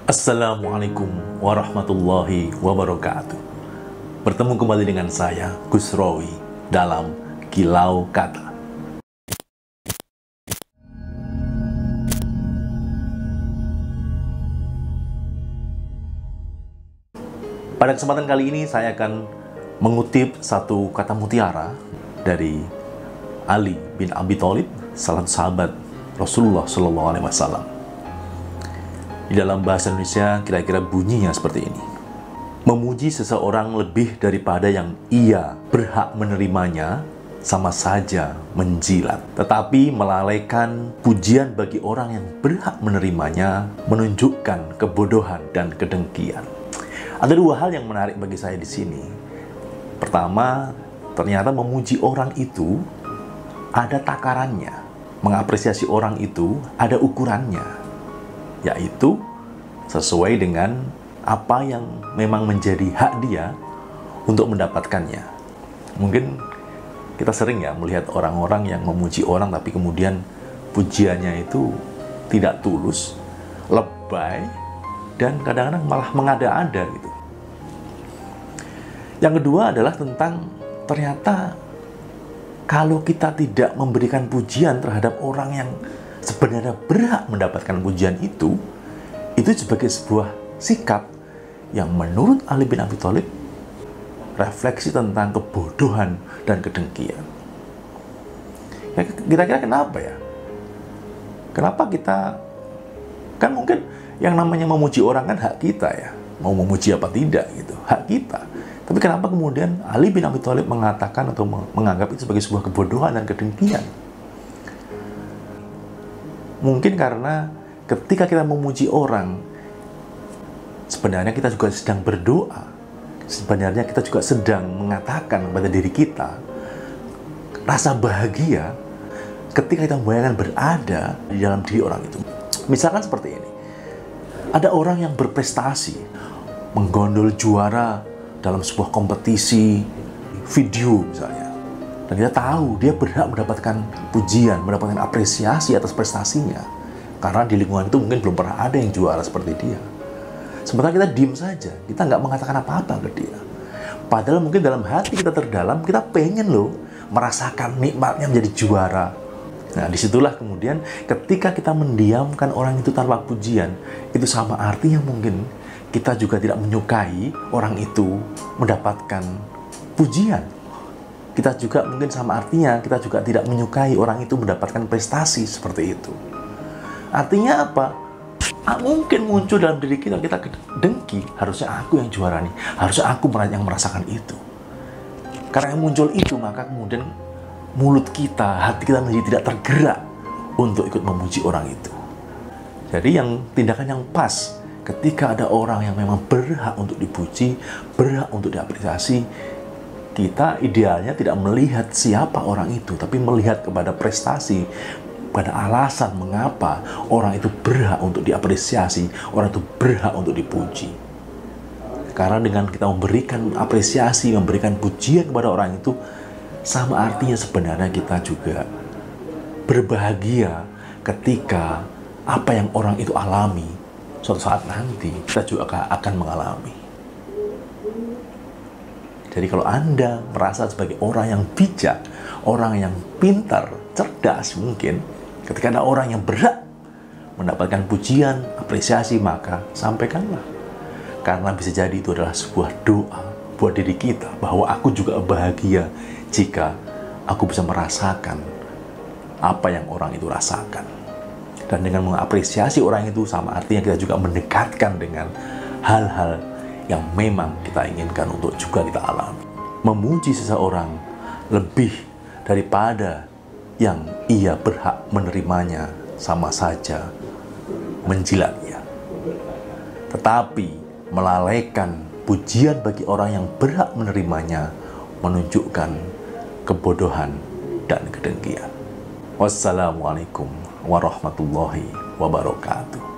Assalamualaikum warahmatullahi wabarakatuh. Bertemu kembali dengan saya, Gus Rowi, dalam Kilau Kata. Pada kesempatan kali ini saya akan mengutip satu kata mutiara dari Ali bin Abi Thalib, salah satu sahabat Rasulullah SAW. Di dalam bahasa Indonesia kira-kira bunyinya seperti ini. Memuji seseorang lebih daripada yang ia berhak menerimanya sama saja menjilat. Tetapi melalaikan pujian bagi orang yang berhak menerimanya menunjukkan kebodohan dan kedengkian. Ada dua hal yang menarik bagi saya di sini. Pertama, ternyata memuji orang itu ada takarannya. Mengapresiasi orang itu ada ukurannya, yaitu sesuai dengan apa yang memang menjadi hak dia untuk mendapatkannya. Mungkin kita sering ya melihat orang-orang yang memuji orang tapi kemudian pujiannya itu tidak tulus, lebay, dan kadang-kadang malah mengada-ada gitu. Yang kedua adalah tentang ternyata kalau kita tidak memberikan pujian terhadap orang yang sebenarnya berhak mendapatkan pujian itu sebagai sebuah sikap yang menurut Ali bin Abi Thalib refleksi tentang kebodohan dan kedengkian. Ya, kira-kira kenapa ya? Kenapa kita, kan mungkin yang namanya memuji orang kan hak kita ya, mau memuji apa tidak gitu, hak kita. Tapi kenapa kemudian Ali bin Abi Thalib mengatakan atau menganggap itu sebagai sebuah kebodohan dan kedengkian? Mungkin karena ketika kita memuji orang, sebenarnya kita juga sedang berdoa. Sebenarnya kita juga sedang mengatakan kepada diri kita rasa bahagia ketika kita membayangkan berada di dalam diri orang itu. Misalkan seperti ini. Ada orang yang berprestasi, menggondol juara dalam sebuah kompetisi video misalnya. Dan kita tahu dia berhak mendapatkan pujian, mendapatkan apresiasi atas prestasinya. Karena di lingkungan itu mungkin belum pernah ada yang juara seperti dia. Sementara kita diem saja, kita nggak mengatakan apa-apa ke dia. Padahal mungkin dalam hati kita terdalam, kita pengen loh merasakan nikmatnya menjadi juara. Nah, disitulah kemudian ketika kita mendiamkan orang itu tanpa pujian, itu sama artinya mungkin kita juga tidak menyukai orang itu mendapatkan pujian. Kita juga mungkin sama artinya kita juga tidak menyukai orang itu mendapatkan prestasi seperti itu. Artinya apa? Mungkin muncul dalam diri kita dengki, harusnya aku yang juara nih, harusnya aku yang merasakan itu. Karena yang muncul itu, maka kemudian mulut kita, hati kita menjadi tidak tergerak untuk ikut memuji orang itu. Jadi yang tindakan yang pas ketika ada orang yang memang berhak untuk dipuji, berhak untuk diapresiasi, kita idealnya tidak melihat siapa orang itu, tapi melihat kepada prestasi, pada alasan mengapa orang itu berhak untuk diapresiasi, orang itu berhak untuk dipuji. Karena dengan kita memberikan apresiasi, memberikan pujian kepada orang itu, sama artinya sebenarnya kita juga berbahagia ketika apa yang orang itu alami, suatu saat nanti kita juga akan mengalami. Jadi kalau Anda merasa sebagai orang yang bijak, orang yang pintar, cerdas mungkin, ketika ada orang yang berhak mendapatkan pujian, apresiasi, maka sampaikanlah. Karena bisa jadi itu adalah sebuah doa buat diri kita, bahwa aku juga bahagia jika aku bisa merasakan apa yang orang itu rasakan. Dan dengan mengapresiasi orang itu sama artinya kita juga mendekatkan dengan hal-hal yang memang kita inginkan untuk juga kita alami. Memuji seseorang lebih daripada yang ia berhak menerimanya sama saja menjilatnya. Tetapi melalaikan pujian bagi orang yang berhak menerimanya menunjukkan kebodohan dan kedengkian. Wassalamualaikum warahmatullahi wabarakatuh.